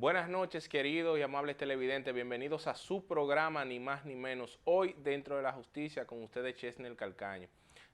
Buenas noches, queridos y amables televidentes. Bienvenidos a su programa, ni más ni menos, hoy dentro de la justicia, con ustedes Chesnel Calcaño.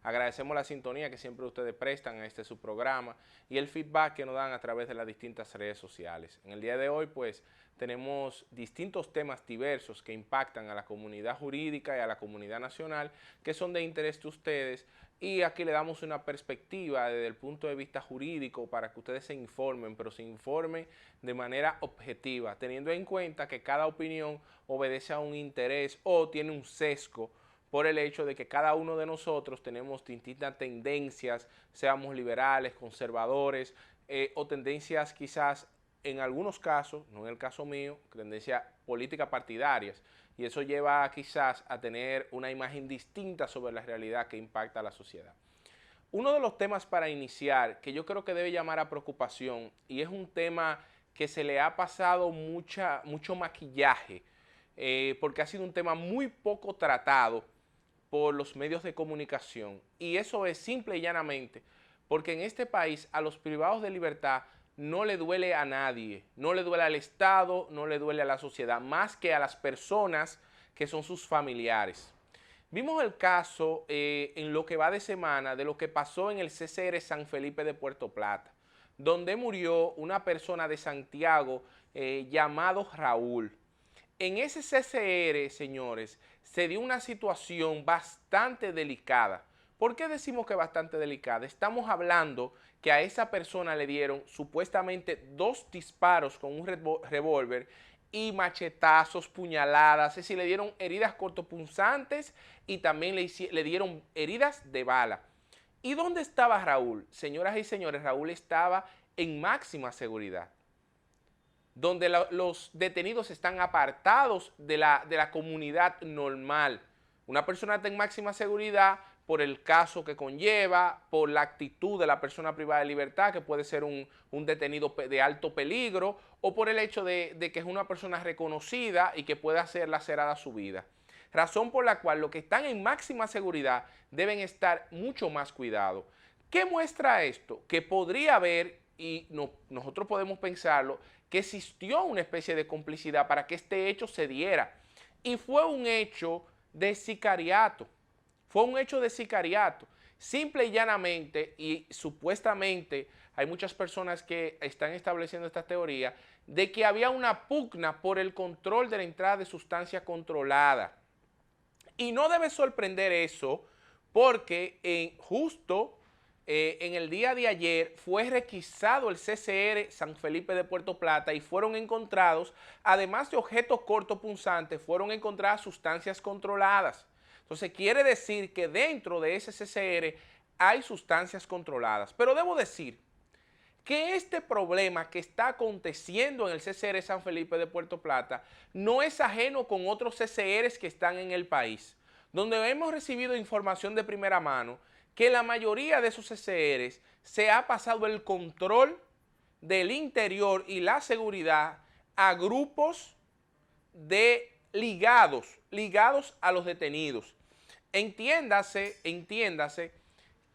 Agradecemos la sintonía que siempre ustedes prestan a su programa y el feedback que nos dan a través de las distintas redes sociales. En el día de hoy, pues, tenemos distintos temas diversos que impactan a la comunidad jurídica y a la comunidad nacional, que son de interés de ustedes, y aquí le damos una perspectiva desde el punto de vista jurídico para que ustedes se informen, pero se informen de manera objetiva, teniendo en cuenta que cada opinión obedece a un interés o tiene un sesgo por el hecho de que cada uno de nosotros tenemos distintas tendencias, seamos liberales, conservadores, o tendencias quizás en algunos casos, no en el caso mío, tendencias políticas partidarias, y eso lleva quizás a tener una imagen distinta sobre la realidad que impacta a la sociedad. Uno de los temas para iniciar que yo creo que debe llamar a preocupación, y es un tema que se le ha pasado mucho maquillaje, porque ha sido un tema muy poco tratado por los medios de comunicación, y eso es simple y llanamente porque en este país a los privados de libertad no le duele a nadie, no le duele al Estado, no le duele a la sociedad, más que a las personas que son sus familiares. Vimos el caso en lo que va de semana de lo que pasó en el CCR San Felipe de Puerto Plata, donde murió una persona de Santiago llamado Raúl. En ese CCR, señores, se dio una situación bastante delicada. ¿Por qué decimos que bastante delicada? Estamos hablando que a esa persona le dieron supuestamente 2 disparos con un revólver y machetazos, puñaladas, es decir, le dieron heridas cortopunzantes y también le dieron heridas de bala. ¿Y dónde estaba Raúl? Señoras y señores, Raúl estaba en máxima seguridad, donde los detenidos están apartados de la comunidad normal. Una persona está en máxima seguridad por el caso que conlleva, por la actitud de la persona privada de libertad, que puede ser un detenido de alto peligro, o por el hecho de que es una persona reconocida y que puede hacer lacerada su vida. Razón por la cual los que están en máxima seguridad deben estar mucho más cuidados. ¿Qué muestra esto? Que podría haber, y nosotros podemos pensarlo, que existió una especie de complicidad para que este hecho se diera. Y fue un hecho de sicariato. Fue un hecho de sicariato. Simple y llanamente, y supuestamente hay muchas personas que están estableciendo esta teoría, de que había una pugna por el control de la entrada de sustancia controlada. Y no debe sorprender eso, porque justo en el día de ayer fue requisado el CCR San Felipe de Puerto Plata y fueron encontrados, además de objetos cortopunzantes, fueron encontradas sustancias controladas. Entonces quiere decir que dentro de ese CCR hay sustancias controladas. Pero debo decir que este problema que está aconteciendo en el CCR San Felipe de Puerto Plata no es ajeno con otros CCRs que están en el país, donde hemos recibido información de primera mano que la mayoría de esos CCRs se ha pasado el control del interior y la seguridad a grupos ligados a los detenidos. Entiéndase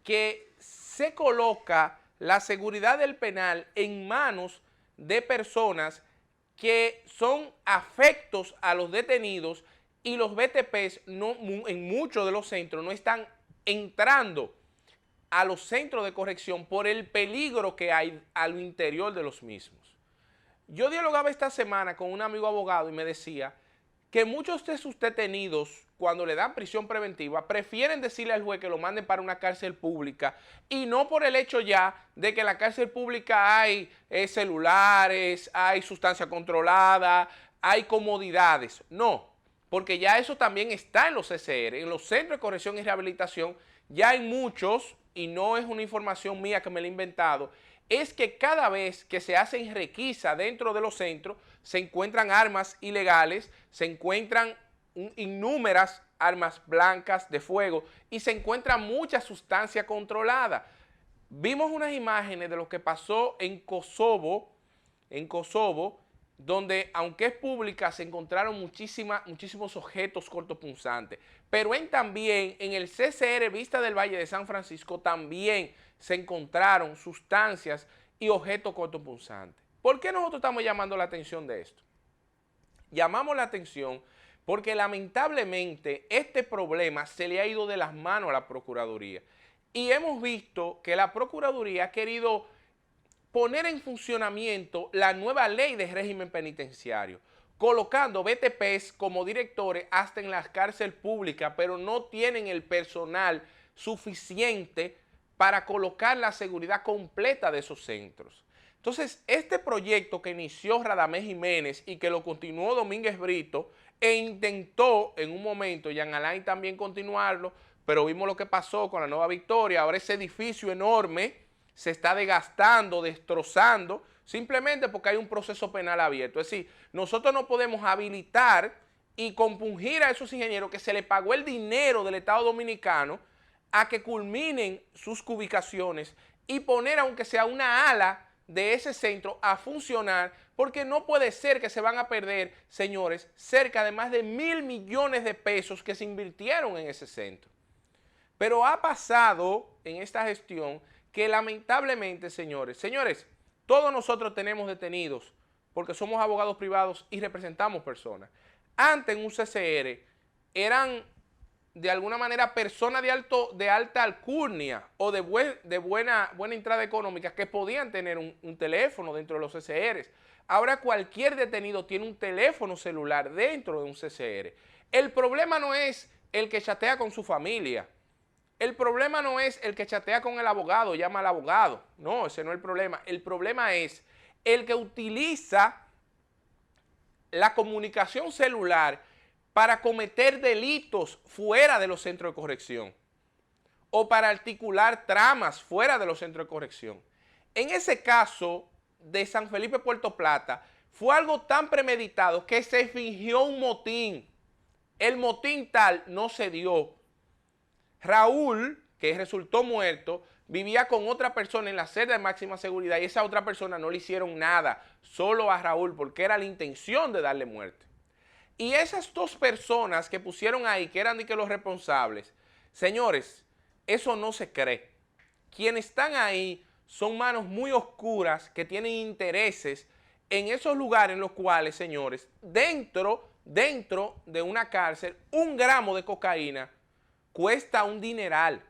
que se coloca la seguridad del penal en manos de personas que son afectos a los detenidos, y los BTPs en muchos de los centros no están entrando a los centros de corrección por el peligro que hay al interior de los mismos. Yo dialogaba esta semana con un amigo abogado y me decía que muchos de sus detenidos, cuando le dan prisión preventiva, prefieren decirle al juez que lo manden para una cárcel pública, y no por el hecho ya de que en la cárcel pública hay celulares, hay sustancia controlada, hay comodidades. No, porque ya eso también está en los CCR, en los centros de corrección y rehabilitación, ya hay muchos, y no es una información mía que me la he inventado, es que cada vez que se hacen requisas dentro de los centros, se encuentran armas ilegales, se encuentran innúmeras armas blancas de fuego y se encuentra mucha sustancia controlada. Vimos unas imágenes de lo que pasó en Kosovo, donde aunque es pública se encontraron muchísimos objetos cortopunzantes, pero también en el CCR Vista del Valle de San Francisco también se encontraron sustancias y objetos cortopunzantes. ¿Por qué nosotros estamos llamando la atención de esto? Llamamos la atención porque lamentablemente este problema se le ha ido de las manos a la Procuraduría. Y hemos visto que la Procuraduría ha querido poner en funcionamiento la nueva ley de régimen penitenciario, colocando BTPs como directores hasta en las cárceles públicas, pero no tienen el personal suficiente para colocar la seguridad completa de esos centros. Entonces, este proyecto que inició Radamés Jiménez y que lo continuó Domínguez Brito e intentó en un momento Jean Alain también continuarlo, pero vimos lo que pasó con la Nueva Victoria. Ahora ese edificio enorme se está desgastando, destrozando, simplemente porque hay un proceso penal abierto. Es decir, nosotros no podemos habilitar y compungir a esos ingenieros que se les pagó el dinero del Estado Dominicano a que culminen sus ubicaciones y poner aunque sea una ala de ese centro a funcionar, porque no puede ser que se van a perder, señores, cerca de más de 1.000 millones de pesos que se invirtieron en ese centro. Pero ha pasado en esta gestión que lamentablemente, señores, todos nosotros tenemos detenidos porque somos abogados privados y representamos personas. Antes en un CCR eran de alguna manera personas de alta alcurnia o de buena entrada económica que podían tener un teléfono dentro de los CCRs. Ahora cualquier detenido tiene un teléfono celular dentro de un CCR. El problema no es el que chatea con su familia. El problema no es el que chatea con el abogado, llama al abogado. No, ese no es el problema. El problema es el que utiliza la comunicación celular para cometer delitos fuera de los centros de corrección o para articular tramas fuera de los centros de corrección. En ese caso de San Felipe, Puerto Plata, fue algo tan premeditado que se fingió un motín. El motín tal no se dio. Raúl, que resultó muerto, vivía con otra persona en la celda de máxima seguridad y esa otra persona no le hicieron nada, solo a Raúl, porque era la intención de darle muerte. Y esas dos personas que pusieron ahí, que eran los responsables, señores, eso no se cree. Quienes están ahí son manos muy oscuras que tienen intereses en esos lugares en los cuales, señores, dentro de una cárcel, 1 gramo de cocaína cuesta un dineral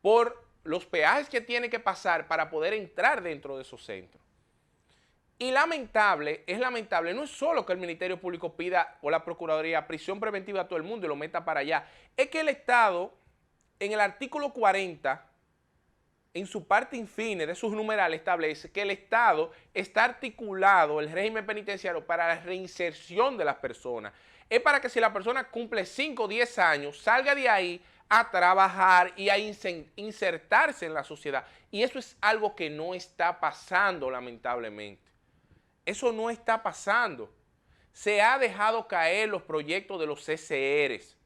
por los peajes que tiene que pasar para poder entrar dentro de esos centros. Y es lamentable, no es solo que el Ministerio Público pida o la Procuraduría prisión preventiva a todo el mundo y lo meta para allá, es que el Estado, en el artículo 40, en su parte infine de sus numerales, establece que el Estado está articulado, el régimen penitenciario, para la reinserción de las personas. Es para que si la persona cumple 5 o 10 años, salga de ahí a trabajar y a insertarse en la sociedad. Y eso es algo que no está pasando, lamentablemente. Eso no está pasando. Se ha dejado caer los proyectos de los CCRs.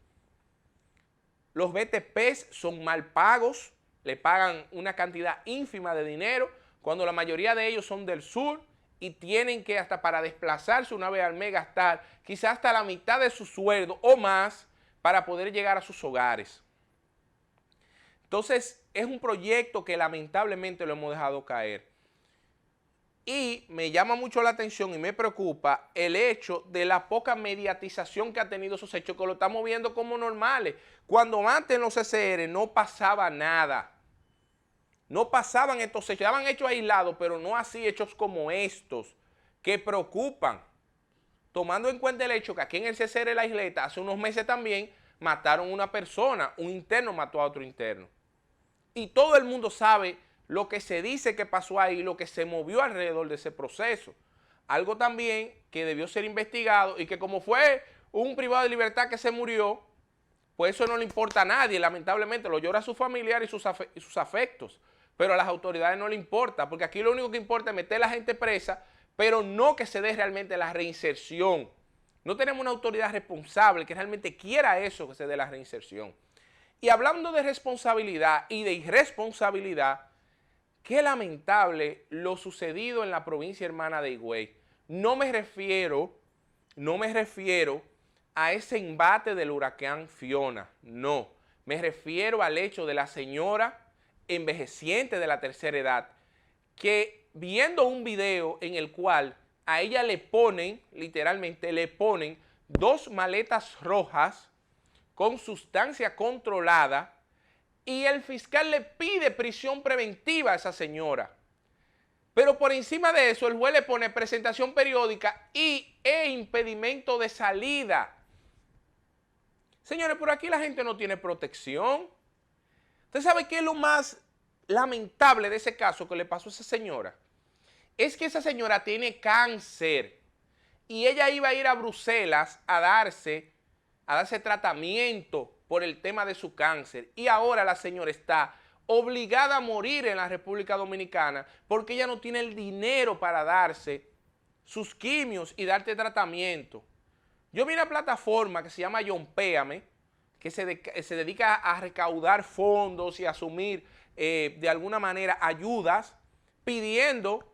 Los BTPs son mal pagos, le pagan una cantidad ínfima de dinero, cuando la mayoría de ellos son del sur y tienen que hasta para desplazarse una vez al mes gastar quizás hasta la mitad de su sueldo o más para poder llegar a sus hogares. Entonces, es un proyecto que lamentablemente lo hemos dejado caer. Y me llama mucho la atención y me preocupa el hecho de la poca mediatización que ha tenido esos hechos, que lo estamos viendo como normales. Cuando antes en los CCR no pasaba nada. No pasaban estos hechos, daban hechos aislados, pero no así hechos como estos, que preocupan. Tomando en cuenta el hecho que aquí en el CCR La Isleta, hace unos meses también, mataron a una persona, un interno mató a otro interno. Y todo el mundo sabe lo que se dice que pasó ahí, lo que se movió alrededor de ese proceso. Algo también que debió ser investigado y que como fue un privado de libertad que se murió, pues eso no le importa a nadie, lamentablemente lo llora a su familiar y sus afectos, pero a las autoridades no le importa, porque aquí lo único que importa es meter a la gente presa, pero no que se dé realmente la reinserción. No tenemos una autoridad responsable que realmente quiera eso, que se dé la reinserción. Y hablando de responsabilidad y de irresponsabilidad, qué lamentable lo sucedido en la provincia hermana de Higüey. No me refiero a ese embate del huracán Fiona, no. Me refiero al hecho de la señora envejeciente de la tercera edad que viendo un video en el cual a ella le ponen, literalmente le ponen 2 maletas rojas con sustancia controlada y el fiscal le pide prisión preventiva a esa señora. Pero por encima de eso, el juez le pone presentación periódica e impedimento de salida. Señores, por aquí la gente no tiene protección. ¿Usted sabe qué es lo más lamentable de ese caso que le pasó a esa señora? Es que esa señora tiene cáncer y ella iba a ir a Bruselas a darse tratamiento por el tema de su cáncer. Y ahora la señora está obligada a morir en la República Dominicana porque ella no tiene el dinero para darse sus quimios y darte tratamiento. Yo vi una plataforma que se llama Yompéame, que se dedica a recaudar fondos y asumir de alguna manera ayudas, pidiendo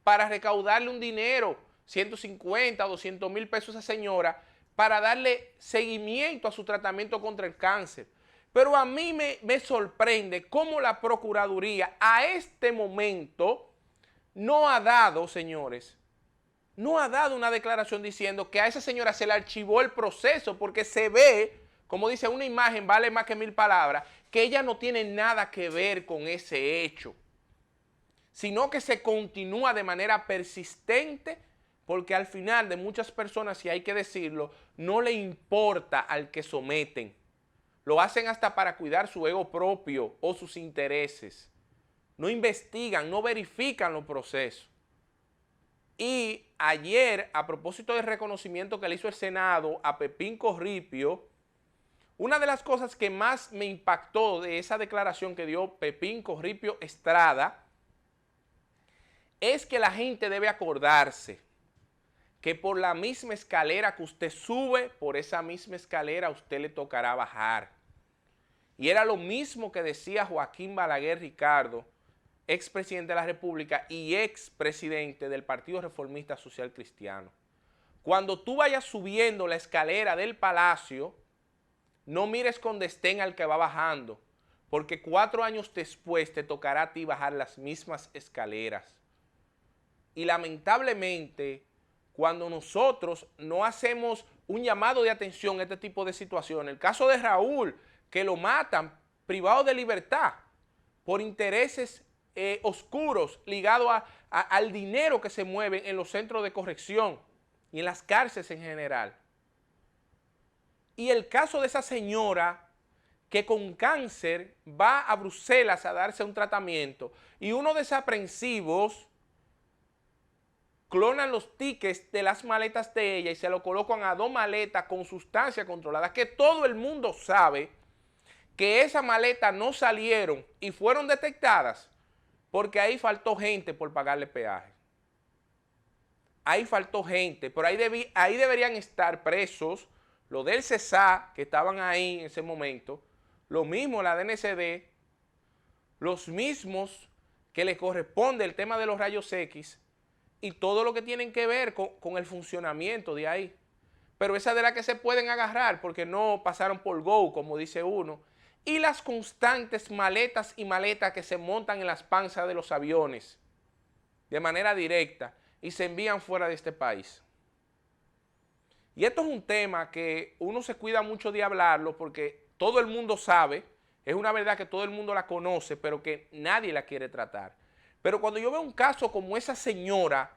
para recaudarle un dinero, 150 o 200 mil pesos a esa señora, para darle seguimiento a su tratamiento contra el cáncer. Pero a mí me sorprende cómo la Procuraduría a este momento no ha dado, señores, no ha dado una declaración diciendo que a esa señora se le archivó el proceso porque se ve, como dice, una imagen vale más que 1000 palabras, que ella no tiene nada que ver con ese hecho, sino que se continúa de manera persistente porque al final de muchas personas, si hay que decirlo, no le importa al que someten. Lo hacen hasta para cuidar su ego propio o sus intereses. No investigan, no verifican los procesos. Y ayer, a propósito del reconocimiento que le hizo el Senado a Pepín Corripio, una de las cosas que más me impactó de esa declaración que dio Pepín Corripio Estrada es que la gente debe acordarse que por la misma escalera que usted sube, por esa misma escalera a usted le tocará bajar. Y era lo mismo que decía Joaquín Balaguer Ricardo, expresidente de la República y expresidente del Partido Reformista Social Cristiano. Cuando tú vayas subiendo la escalera del palacio, no mires con desdén al que va bajando, porque 4 años después te tocará a ti bajar las mismas escaleras. Y lamentablemente, cuando nosotros no hacemos un llamado de atención a este tipo de situaciones, el caso de Raúl, que lo matan privado de libertad por intereses oscuros ligados al dinero que se mueve en los centros de corrección y en las cárceles en general. Y el caso de esa señora que con cáncer va a Bruselas a darse un tratamiento y unos desaprensivos clonan los tickets de las maletas de ella y se lo colocan a 2 maletas con sustancia controlada, que todo el mundo sabe que esas maletas no salieron y fueron detectadas porque ahí faltó gente por pagarle peaje. Ahí faltó gente, pero ahí deberían estar presos los del CESA que estaban ahí en ese momento, lo mismo la DNCD, los mismos que les corresponde el tema de los rayos X y todo lo que tienen que ver con el funcionamiento de ahí. Pero esa de la que se pueden agarrar porque no pasaron por go, como dice uno, y las constantes maletas y maletas que se montan en las panzas de los aviones de manera directa y se envían fuera de este país. Y esto es un tema que uno se cuida mucho de hablarlo porque todo el mundo sabe, es una verdad que todo el mundo la conoce, pero que nadie la quiere tratar. Pero cuando yo veo un caso como esa señora,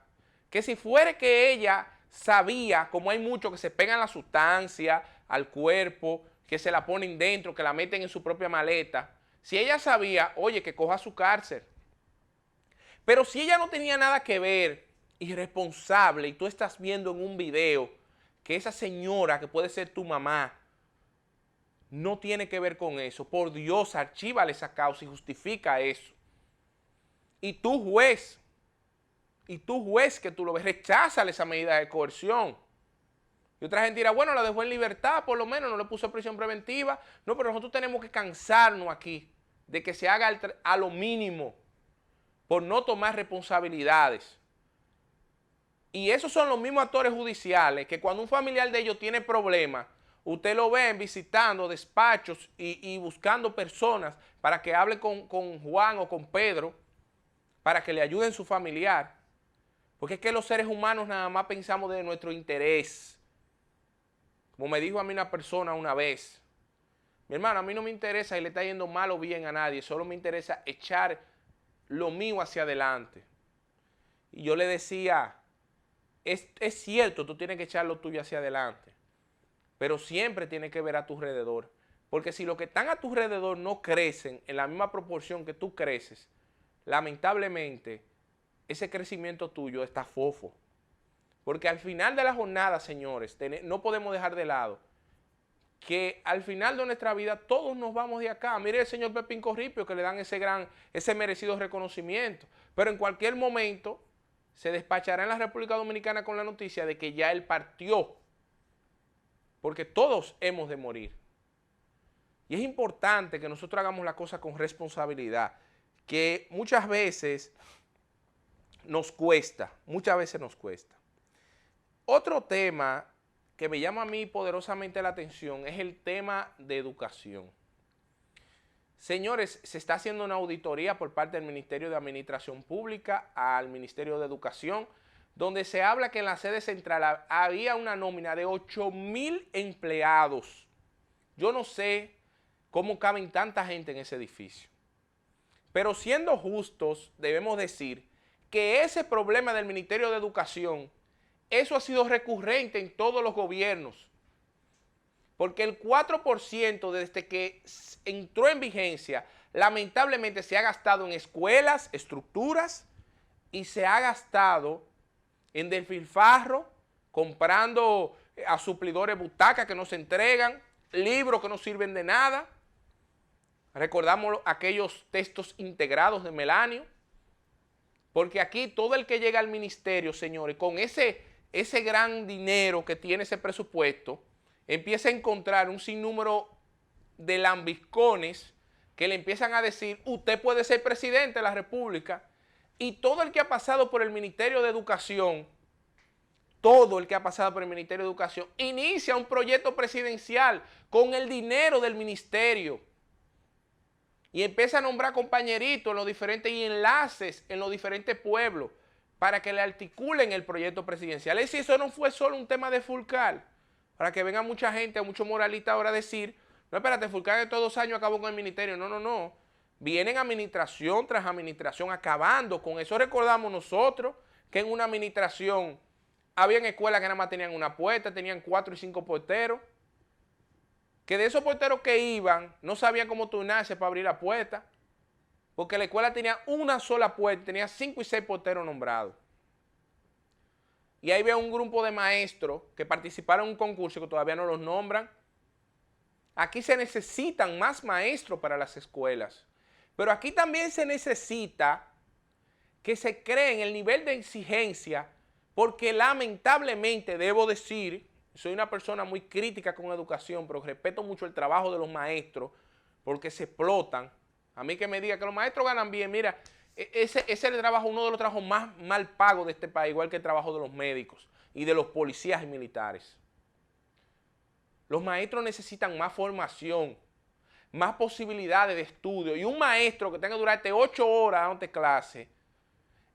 que si fuera que ella sabía, como hay muchos que se pegan la sustancia al cuerpo, que se la ponen dentro, que la meten en su propia maleta, si ella sabía, oye, que coja su cárcel. Pero si ella no tenía nada que ver, irresponsable, y tú estás viendo en un video que esa señora, que puede ser tu mamá, no tiene que ver con eso, por Dios, archívale esa causa y justifica eso. Y tú juez que tú lo ves, recházale esa medida de coerción. Y otra gente dirá, bueno, la dejó en libertad, por lo menos, no le puso prisión preventiva. No, pero nosotros tenemos que cansarnos aquí de que se haga a lo mínimo por no tomar responsabilidades. Y esos son los mismos actores judiciales que cuando un familiar de ellos tiene problemas, usted lo ven visitando despachos y buscando personas para que hable con Juan o con Pedro, para que le ayuden a su familiar. Porque es que los seres humanos nada más pensamos de nuestro interés. Como me dijo a mí una persona una vez, mi hermano, a mí no me interesa si le está yendo mal o bien a nadie, solo me interesa echar lo mío hacia adelante. Y yo le decía, es cierto, tú tienes que echar lo tuyo hacia adelante, pero siempre tienes que ver a tu alrededor. Porque si los que están a tu alrededor no crecen en la misma proporción que tú creces, lamentablemente ese crecimiento tuyo está fofo. Porque al final de la jornada, señores, no podemos dejar de lado que al final de nuestra vida todos nos vamos de acá. Mire el señor Pepín Corripio que le dan ese merecido reconocimiento. Pero en cualquier momento se despachará en la República Dominicana con la noticia de que ya él partió. Porque todos hemos de morir. Y es importante que nosotros hagamos la cosa con responsabilidad, que muchas veces nos cuesta, Otro tema que me llama a mí poderosamente la atención es el tema de educación. Señores, se está haciendo una auditoría por parte del Ministerio de Administración Pública al Ministerio de Educación, donde se habla que en la sede central había una nómina de 8,000 empleados. Yo no sé cómo caben tanta gente en ese edificio. Pero siendo justos, debemos decir que ese problema del Ministerio de Educación, eso ha sido recurrente en todos los gobiernos, porque el 4% desde que entró en vigencia, lamentablemente se ha gastado en escuelas, estructuras, y se ha gastado en despilfarro, comprando a suplidores butacas que no se entregan, libros que no sirven de nada. Recordamos aquellos textos integrados de Melanio, porque aquí todo el que llega al ministerio, señores, con ese gran dinero que tiene ese presupuesto, empieza a encontrar un sinnúmero de lambiscones que le empiezan a decir, usted puede ser presidente de la República, y todo el que ha pasado por el Ministerio de Educación, inicia un proyecto presidencial con el dinero del ministerio y empieza a nombrar compañeritos en los diferentes y enlaces en los diferentes pueblos para que le articulen el proyecto presidencial. Es decir, eso no fue solo un tema de Fulcar, para que venga mucha gente, muchos moralistas ahora a decir, no, espérate, Fulcar de todos 2 años acabó con el ministerio. No. Vienen administración tras administración acabando con eso. Recordamos nosotros que en una administración habían escuelas que nada más tenían una puerta, tenían 4 y 5 porteros, que de esos porteros que iban no sabían cómo turnarse para abrir la puerta, porque la escuela tenía una sola puerta, tenía 5 y 6 porteros nombrados. Y ahí había un grupo de maestros que participaron en un concurso que todavía no los nombran. Aquí se necesitan más maestros para las escuelas, pero aquí también se necesita que se creen el nivel de exigencia, porque lamentablemente debo decir, soy una persona muy crítica con educación, pero respeto mucho el trabajo de los maestros porque se explotan. A mí que me diga que los maestros ganan bien, mira, ese es el trabajo, uno de los trabajos más mal pagos de este país, igual que el trabajo de los médicos y de los policías y militares. Los maestros necesitan más formación, más posibilidades de estudio, y un maestro que tenga que durarte 8 horas dándote clase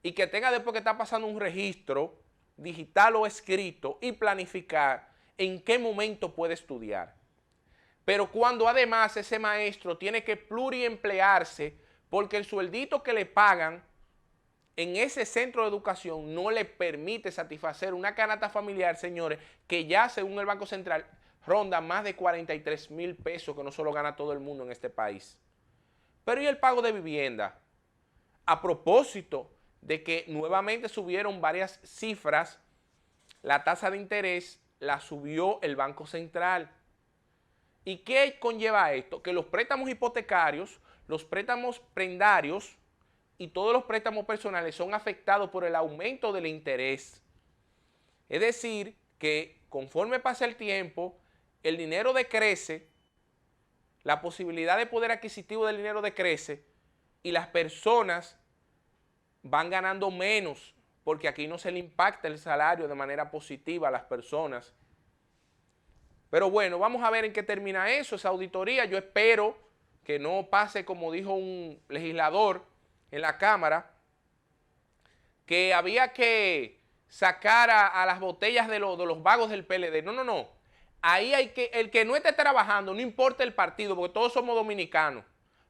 y que tenga después que está pasando un registro digital o escrito y planificar en qué momento puede estudiar. Pero cuando además ese maestro tiene que pluriemplearse porque el sueldito que le pagan en ese centro de educación no le permite satisfacer una canasta familiar, señores, que ya según el Banco Central ronda más de 43,000 pesos, que no solo gana todo el mundo en este país. Pero ¿y el pago de vivienda? A propósito de que nuevamente subieron varias cifras, la tasa de interés la subió el Banco Central. ¿Y qué conlleva esto? Que los préstamos hipotecarios, los préstamos prendarios y todos los préstamos personales son afectados por el aumento del interés. Es decir, que conforme pasa el tiempo, el dinero decrece, la posibilidad de poder adquisitivo del dinero decrece y las personas van ganando menos, porque aquí no se le impacta el salario de manera positiva a las personas. Pero bueno, vamos a ver en qué termina eso, esa auditoría. Yo espero que no pase como dijo un legislador en la Cámara, que había que sacar a las botellas de los vagos del PLD. No, no, no. Ahí hay que, el que no esté trabajando, no importa el partido, porque todos somos dominicanos,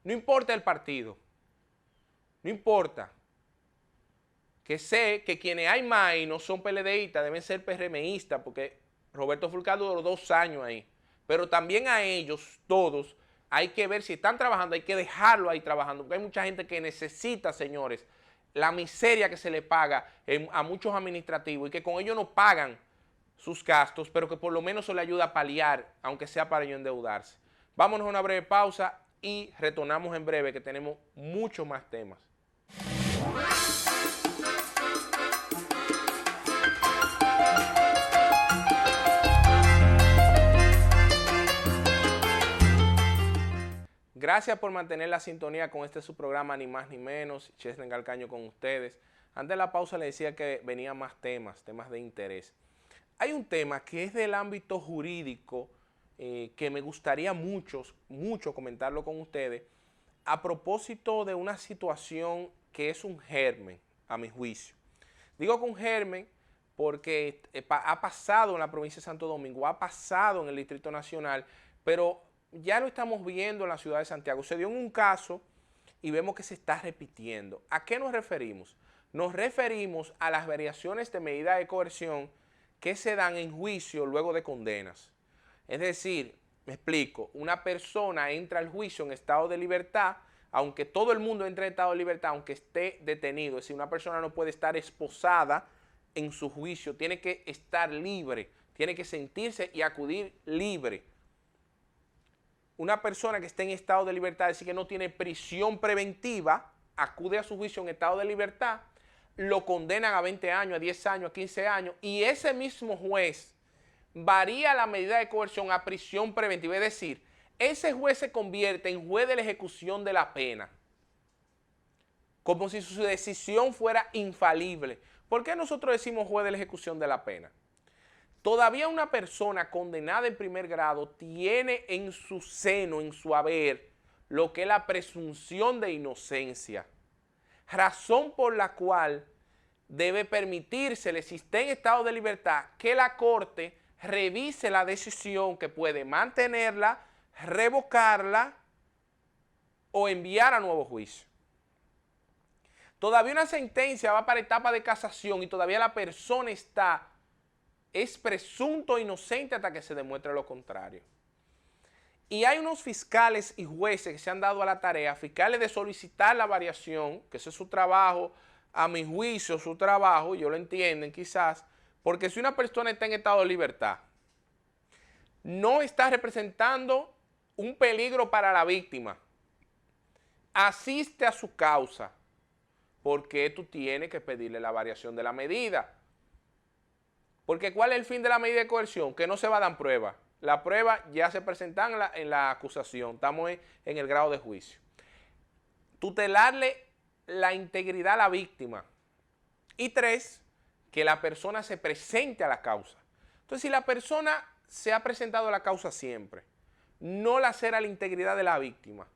no importa el partido, no importa. Que sé que quienes hay más ahí no son PLDistas, deben ser PRMistas, porque Roberto Fulcado duró 2 años ahí. Pero también a ellos, todos, hay que ver si están trabajando, hay que dejarlo ahí trabajando, porque hay mucha gente que necesita, señores, la miseria que se le paga a muchos administrativos y que con ellos no pagan sus gastos, pero que por lo menos eso le ayuda a paliar, aunque sea para ellos endeudarse. Vámonos a una breve pausa y retornamos en breve, que tenemos muchos más temas. Gracias por mantener la sintonía con este su programa, ni más ni menos, Chesnel Calcaño con ustedes. Antes de la pausa le decía que venían más temas de interés. Hay un tema que es del ámbito jurídico que me gustaría mucho comentarlo con ustedes a propósito de una situación que es un germen, a mi juicio. Digo que un germen porque ha pasado en la provincia de Santo Domingo, ha pasado en el Distrito Nacional, pero ya lo estamos viendo en la ciudad de Santiago. Se dio en un caso y vemos que se está repitiendo. ¿A qué nos referimos? Nos referimos a las variaciones de medida de coerción que se dan en juicio luego de condenas. Es decir, me explico, una persona entra al juicio en estado de libertad, aunque todo el mundo entre en estado de libertad, aunque esté detenido. Es decir, una persona no puede estar esposada en su juicio, tiene que estar libre, tiene que sentirse y acudir libre. Una persona que esté en estado de libertad, es decir, que no tiene prisión preventiva, acude a su juicio en estado de libertad, lo condenan a 20 años, a 10 años, a 15 años, y ese mismo juez varía la medida de coerción a prisión preventiva. Es decir, ese juez se convierte en juez de la ejecución de la pena, como si su decisión fuera infalible. ¿Por qué nosotros decimos juez de la ejecución de la pena? Todavía una persona condenada en primer grado tiene en su seno, en su haber, lo que es la presunción de inocencia, razón por la cual debe permitírsele, si está en estado de libertad, que la Corte revise la decisión, que puede mantenerla, revocarla o enviar a nuevo juicio. Todavía una sentencia va para etapa de casación y todavía la persona es presunto inocente hasta que se demuestre lo contrario. Y hay unos fiscales y jueces que se han dado a la tarea, fiscales de solicitar la variación, que ese es su trabajo, a mi juicio, su trabajo, y ellos lo entienden quizás, porque si una persona está en estado de libertad, no está representando un peligro para la víctima, asiste a su causa, ¿por qué tú tienes que pedirle la variación de la medida? Porque ¿cuál es el fin de la medida de coerción? Que no se va a dar prueba. La prueba ya se presenta en la acusación, estamos en el grado de juicio. Tutelarle la integridad a la víctima. Y 3, que la persona se presente a la causa. Entonces, si la persona se ha presentado a la causa siempre, no lacera la integridad de la víctima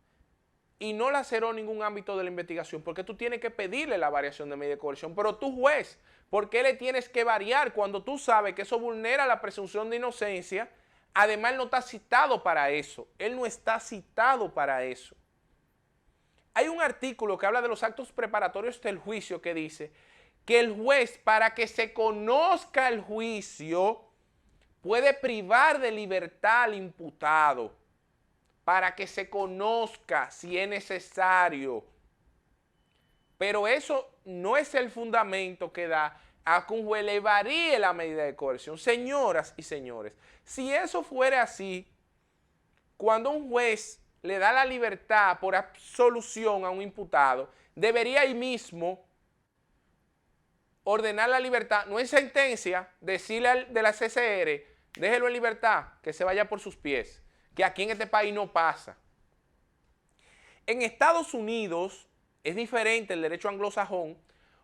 y no laceró ningún ámbito de la investigación, porque tú tienes que pedirle la variación de medida de coerción, pero tú, juez, ¿por qué le tienes que variar cuando tú sabes que eso vulnera la presunción de inocencia? Además, él no está citado para eso. Él no está citado para eso. Hay un artículo que habla de los actos preparatorios del juicio que dice que el juez, para que se conozca el juicio, puede privar de libertad al imputado, para que se conozca si es necesario. Pero eso no es el fundamento que da a que un juez le varíe la medida de coerción. Señoras y señores, si eso fuera así, cuando un juez le da la libertad por absolución a un imputado, debería ahí mismo ordenar la libertad, no en sentencia, decirle al de la CCR, déjelo en libertad, que se vaya por sus pies, que aquí en este país no pasa. En Estados Unidos es diferente el derecho anglosajón.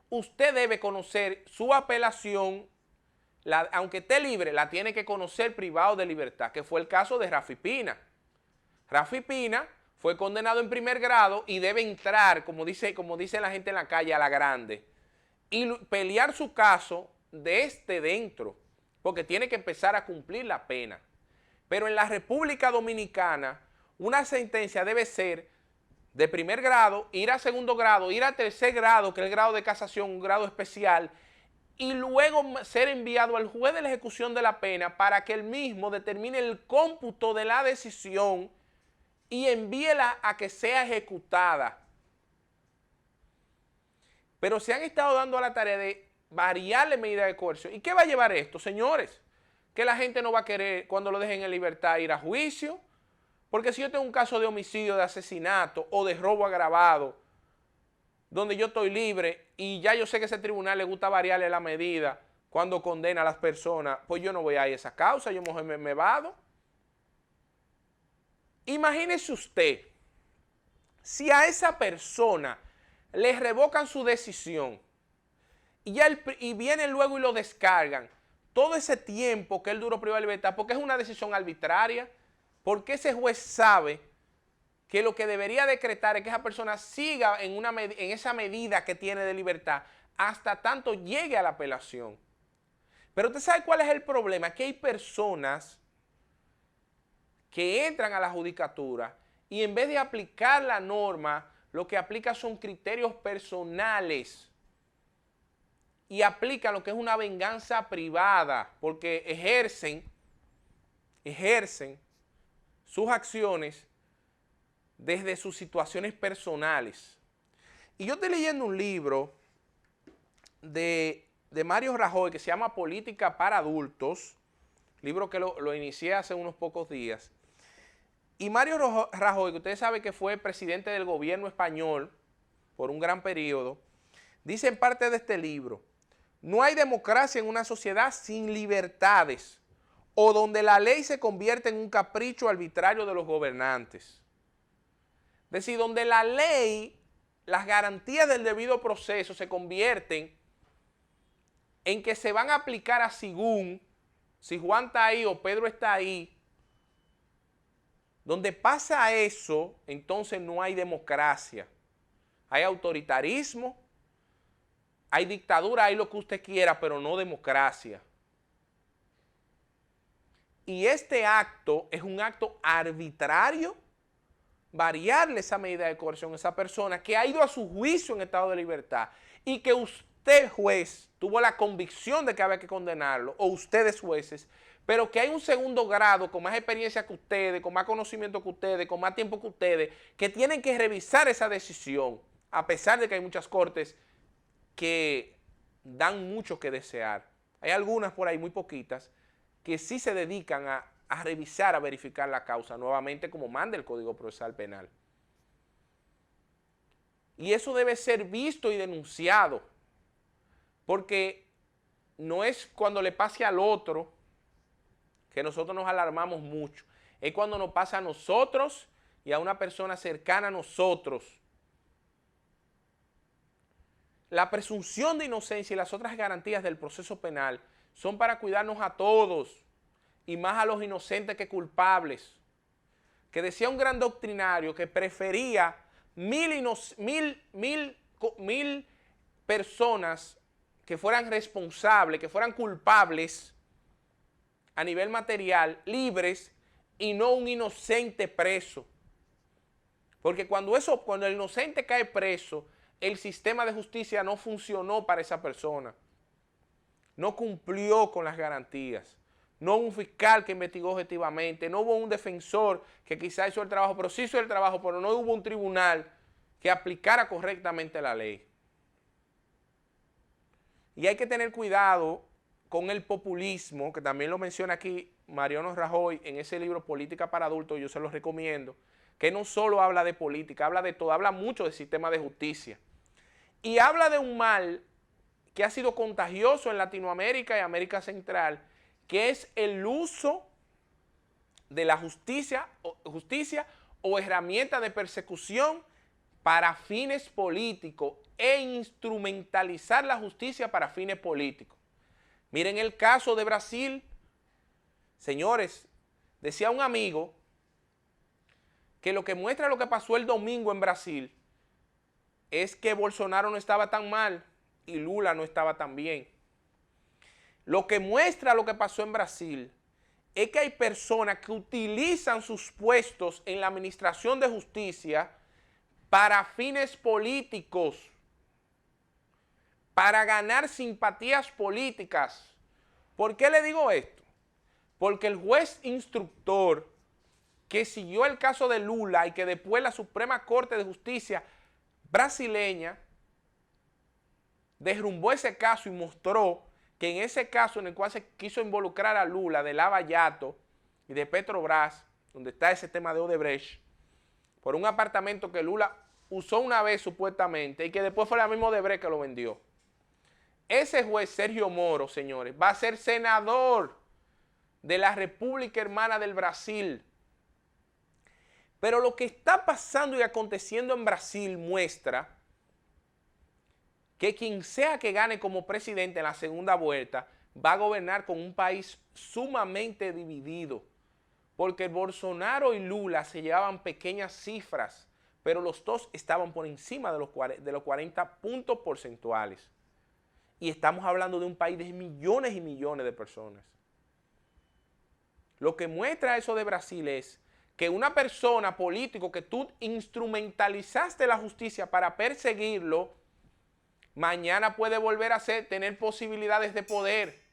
Usted debe conocer su apelación, aunque esté libre, la tiene que conocer privado de libertad, que fue el caso de Rafi Pina. Rafi Pina fue condenado en primer grado y debe entrar, como dice la gente en la calle, a la grande. y pelear su caso desde dentro, porque tiene que empezar a cumplir la pena. Pero en la República Dominicana, una sentencia debe ser de primer grado, ir a segundo grado, ir a tercer grado, que es el grado de casación, un grado especial, y luego ser enviado al juez de la ejecución de la pena para que él mismo determine el cómputo de la decisión y envíela a que sea ejecutada. Pero se han estado dando a la tarea de variarle medidas de coerción. ¿Y qué va a llevar esto, señores? Que la gente no va a querer, cuando lo dejen en libertad, ir a juicio. Porque si yo tengo un caso de homicidio, de asesinato o de robo agravado, donde yo estoy libre y ya yo sé que ese tribunal le gusta variarle la medida cuando condena a las personas, pues yo no voy a ir a esa causa, yo mejor me vado. Imagínese usted, si a esa persona le revocan su decisión y vienen luego y lo descargan, todo ese tiempo que él duró privado de libertad, porque es una decisión arbitraria, porque ese juez sabe que lo que debería decretar es que esa persona siga en esa medida que tiene de libertad hasta tanto llegue a la apelación. Pero usted sabe cuál es el problema, que hay personas que entran a la judicatura y en vez de aplicar la norma, lo que aplica son criterios personales y aplican lo que es una venganza privada, porque ejercen sus acciones desde sus situaciones personales. Y yo estoy leyendo un libro de Mario Rajoy que se llama Política para Adultos, libro que lo inicié hace unos pocos días. Y Mario Rajoy, que ustedes saben que fue presidente del gobierno español por un gran periodo, dice en parte de este libro: no hay democracia en una sociedad sin libertades o donde la ley se convierte en un capricho arbitrario de los gobernantes. Es decir, donde la ley, las garantías del debido proceso se convierten en que se van a aplicar a según, si Juan está ahí o Pedro está ahí. Donde pasa eso, entonces no hay democracia. Hay autoritarismo, hay dictadura, hay lo que usted quiera, pero no democracia. Y este acto es un acto arbitrario, variarle esa medida de coerción a esa persona que ha ido a su juicio en estado de libertad y que usted, juez, tuvo la convicción de que había que condenarlo, o ustedes, jueces, pero que hay un segundo grado con más experiencia que ustedes, con más conocimiento que ustedes, con más tiempo que ustedes, que tienen que revisar esa decisión, a pesar de que hay muchas cortes que dan mucho que desear. Hay algunas por ahí, muy poquitas, que sí se dedican a revisar, a verificar la causa, nuevamente como manda el Código Procesal Penal. Y eso debe ser visto y denunciado, porque no es cuando le pase al otro que nosotros nos alarmamos mucho, es cuando nos pasa a nosotros y a una persona cercana a nosotros. La presunción de inocencia y las otras garantías del proceso penal son para cuidarnos a todos, y más a los inocentes que culpables. Que decía un gran doctrinario que prefería mil personas que fueran responsables, que fueran culpables a nivel material, libres, y no un inocente preso. Porque cuando el inocente cae preso, el sistema de justicia no funcionó para esa persona. No cumplió con las garantías. No hubo un fiscal que investigó objetivamente, no hubo un defensor que quizá hizo el trabajo, pero sí hizo el trabajo, pero no hubo un tribunal que aplicara correctamente la ley. Y hay que tener cuidado con el populismo, que también lo menciona aquí Mariano Rajoy en ese libro Política para Adultos, yo se los recomiendo, que no solo habla de política, habla de todo, habla mucho del sistema de justicia. Y habla de un mal que ha sido contagioso en Latinoamérica y América Central, que es el uso de la justicia o herramienta de persecución para fines políticos e instrumentalizar la justicia para fines políticos. Miren el caso de Brasil. Señores, decía un amigo que lo que muestra lo que pasó el domingo en Brasil es que Bolsonaro no estaba tan mal y Lula no estaba tan bien. Lo que muestra lo que pasó en Brasil es que hay personas que utilizan sus puestos en la administración de justicia para fines políticos, para ganar simpatías políticas. ¿Por qué le digo esto? Porque el juez instructor que siguió el caso de Lula y que después la Suprema Corte de Justicia brasileña derrumbó ese caso y mostró que en ese caso en el cual se quiso involucrar a Lula de Lava Jato y de Petrobras, donde está ese tema de Odebrecht, por un apartamento que Lula usó una vez supuestamente y que después fue la misma Odebrecht que lo vendió. Ese juez Sergio Moro, señores, va a ser senador de la República Hermana del Brasil. Pero lo que está pasando y aconteciendo en Brasil muestra que quien sea que gane como presidente en la segunda vuelta va a gobernar con un país sumamente dividido. Porque Bolsonaro y Lula se llevaban pequeñas cifras, pero los dos estaban por encima de los 40 puntos porcentuales. Y estamos hablando de un país de millones y millones de personas. Lo que muestra eso de Brasil es que una persona político que tú instrumentalizaste la justicia para perseguirlo, mañana puede volver a tener posibilidades de poder.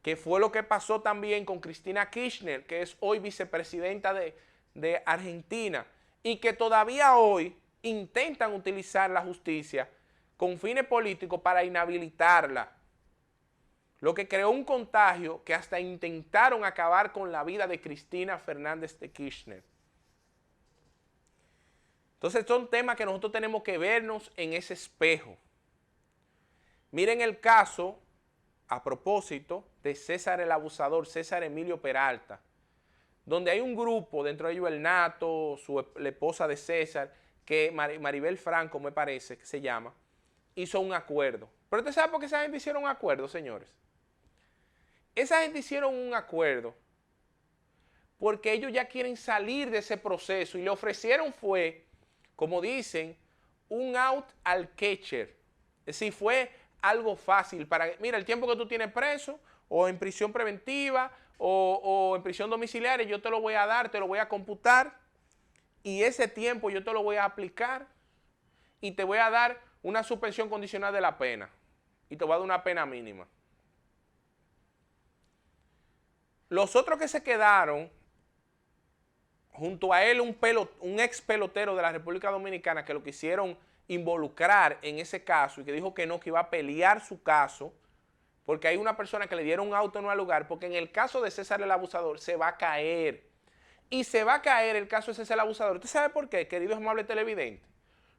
Que fue lo que pasó también con Cristina Kirchner, que es hoy vicepresidenta de Argentina, y que todavía hoy intentan utilizar la justicia con fines políticos para inhabilitarla. Lo que creó un contagio que hasta intentaron acabar con la vida de Cristina Fernández de Kirchner. Entonces son temas que nosotros tenemos que vernos en ese espejo. Miren el caso, a propósito, de César el Abusador, César Emilio Peralta, donde hay un grupo, dentro de ellos el Nato, la esposa de César, que Maribel Franco me parece que se llama, hizo un acuerdo. Pero usted sabe por qué esa gente hicieron un acuerdo, señores. Esa gente hicieron un acuerdo porque ellos ya quieren salir de ese proceso y le ofrecieron fue, como dicen, un out al catcher. Es decir, fue algo fácil para, mira, el tiempo que tú tienes preso o en prisión preventiva o en prisión domiciliaria, yo te lo voy a dar, te lo voy a computar y ese tiempo yo te lo voy a aplicar y te voy a dar una suspensión condicional de la pena y te voy a dar una pena mínima. Los otros que se quedaron, junto a él un ex pelotero de la República Dominicana que lo quisieron involucrar en ese caso y que dijo que no, que iba a pelear su caso, porque hay una persona que le dieron un auto no al lugar, porque en el caso de César el Abusador se va a caer. Y se va a caer el caso de César el Abusador. ¿Usted sabe por qué, queridos amables televidentes?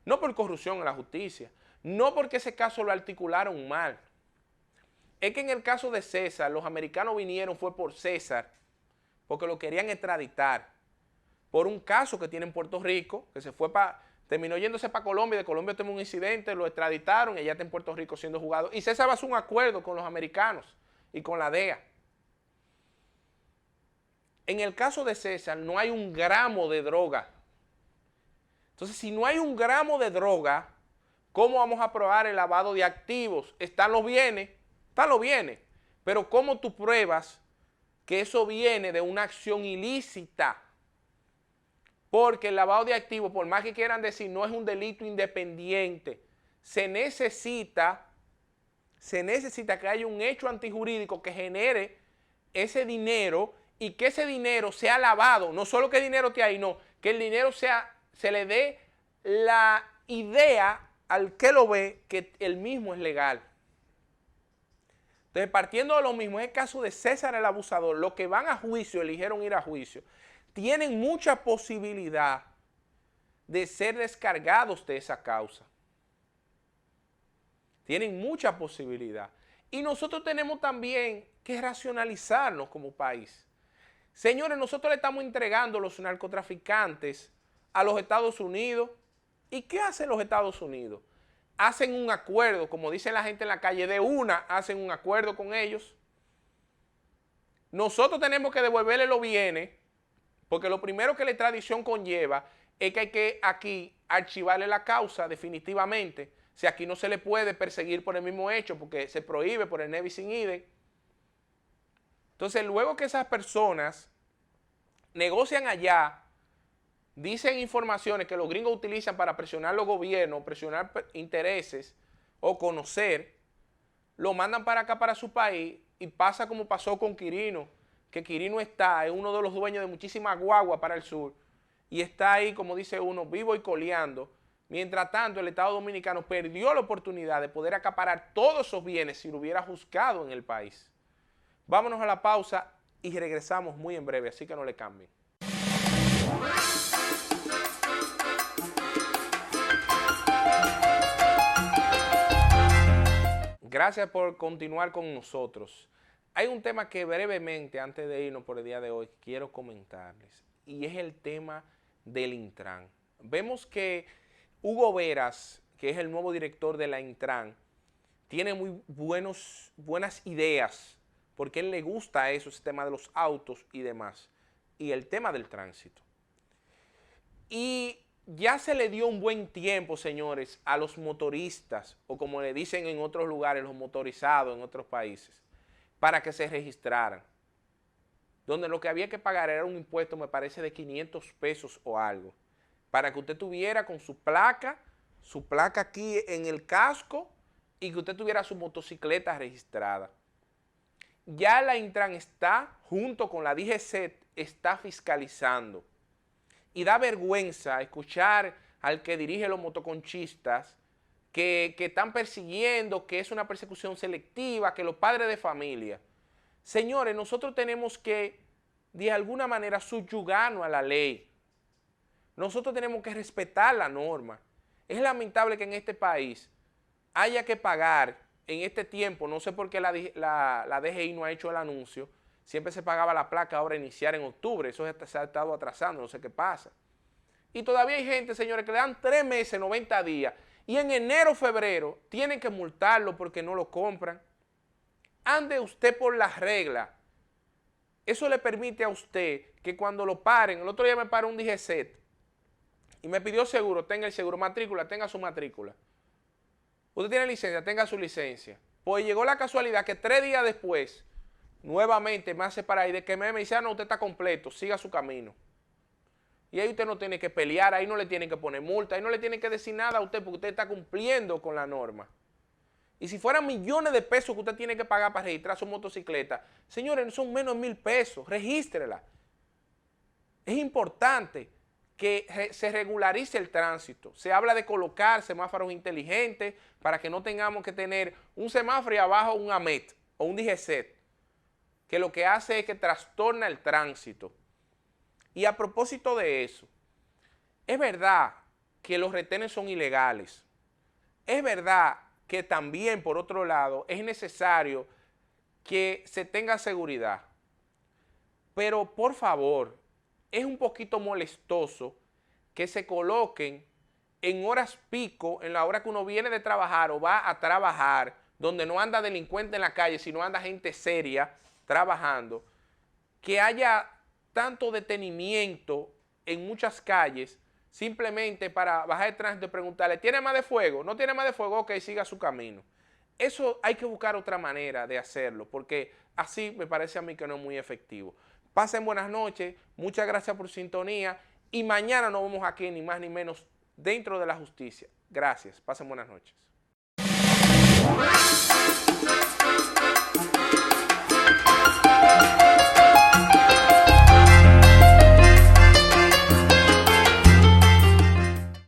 No por corrupción en la justicia, no porque ese caso lo articularon mal. Es que en el caso de César, los americanos vinieron, fue por César, porque lo querían extraditar, por un caso que tiene en Puerto Rico, que terminó yéndose para Colombia, de Colombia tuvo un incidente, lo extraditaron y ya está en Puerto Rico siendo juzgado. Y César hace un acuerdo con los americanos y con la DEA. En el caso de César no hay un gramo de droga. Entonces, si no hay un gramo de droga, ¿cómo vamos a probar el lavado de activos? Están los bienes, pero ¿cómo tú pruebas que eso viene de una acción ilícita? Porque el lavado de activos, por más que quieran decir, no es un delito independiente. Se necesita que haya un hecho antijurídico que genere ese dinero y que ese dinero sea lavado. No solo que el dinero esté ahí, no, que el dinero se le dé la idea al que lo ve que el mismo es legal. Entonces, partiendo de lo mismo, en el caso de César el Abusador, los que van a juicio, eligieron ir a juicio, tienen mucha posibilidad de ser descargados de esa causa. Tienen mucha posibilidad. Y nosotros tenemos también que racionalizarnos como país. Señores, nosotros le estamos entregando los narcotraficantes a los Estados Unidos. ¿Y qué hacen los Estados Unidos? Hacen un acuerdo, como dice la gente en la calle, hacen un acuerdo con ellos. Nosotros tenemos que devolverle los bienes, porque lo primero que la extradición conlleva es que hay que aquí archivarle la causa definitivamente. Si aquí no se le puede perseguir por el mismo hecho porque se prohíbe por el ne bis in idem. Entonces, luego que esas personas negocian allá, dicen informaciones que los gringos utilizan para presionar los gobiernos, presionar intereses o conocer, lo mandan para acá, para su país, y pasa como pasó con Quirino, que Quirino es uno de los dueños de muchísimas guaguas para el sur, y está ahí, como dice uno, vivo y coleando. Mientras tanto, el Estado Dominicano perdió la oportunidad de poder acaparar todos esos bienes si lo hubiera juzgado en el país. Vámonos a la pausa y regresamos muy en breve, así que no le cambien. Gracias por continuar con nosotros. Hay un tema que brevemente, antes de irnos por el día de hoy, quiero comentarles, y es el tema del Intran. Vemos que Hugo Veras, que es el nuevo director de la Intran, tiene muy buenas ideas, porque a él le gusta eso, ese tema de los autos y demás, y el tema del tránsito. Y ya se le dio un buen tiempo, señores, a los motoristas, o como le dicen en otros lugares, los motorizados en otros países, para que se registraran. Donde lo que había que pagar era un impuesto, me parece, de 500 pesos o algo, para que usted tuviera con su placa aquí en el casco, y que usted tuviera su motocicleta registrada. Ya la Intran está, junto con la DGCET, está fiscalizando. Y da vergüenza escuchar al que dirige los motoconchistas que están persiguiendo, que es una persecución selectiva, que los padres de familia. Señores, nosotros tenemos que, de alguna manera, subyugarnos a la ley. Nosotros tenemos que respetar la norma. Es lamentable que en este país haya que pagar en este tiempo, no sé por qué la DGI no ha hecho el anuncio, siempre se pagaba la placa, ahora iniciar en octubre, eso se ha estado atrasando, no sé qué pasa. Y todavía hay gente, señores, que le dan 3 meses, 90 días, y en enero, febrero, tienen que multarlo porque no lo compran. Ande usted por las reglas. Eso le permite a usted que cuando lo paren, el otro día me paró un DGCET y me pidió seguro, tenga el seguro, matrícula, tenga su matrícula. Usted tiene licencia, tenga su licencia. Pues llegó la casualidad que 3 días después, nuevamente me hace parar y de que me dice, no, usted está completo, siga su camino. Y ahí usted no tiene que pelear, ahí no le tienen que poner multa, ahí no le tienen que decir nada a usted porque usted está cumpliendo con la norma. Y si fueran millones de pesos que usted tiene que pagar para registrar su motocicleta, señores, son menos de 1,000 pesos, regístrela. Es importante que se regularice el tránsito. Se habla de colocar semáforos inteligentes para que no tengamos que tener un semáforo y abajo un AMET o un DGCET, que lo que hace es que trastorna el tránsito. Y a propósito de eso, es verdad que los retenes son ilegales. Es verdad que también, por otro lado, es necesario que se tenga seguridad. Pero, por favor, es un poquito molestoso que se coloquen en horas pico, en la hora que uno viene de trabajar o va a trabajar, donde no anda delincuente en la calle, sino anda gente seria trabajando, que haya tanto detenimiento en muchas calles simplemente para bajar el tránsito y preguntarle, ¿tiene más de fuego? ¿No tiene más de fuego? Ok, siga su camino. Eso hay que buscar otra manera de hacerlo, porque así me parece a mí que no es muy efectivo. Pasen buenas noches, muchas gracias por su sintonía y mañana nos vemos aquí ni más ni menos dentro de la justicia. Gracias, pasen buenas noches.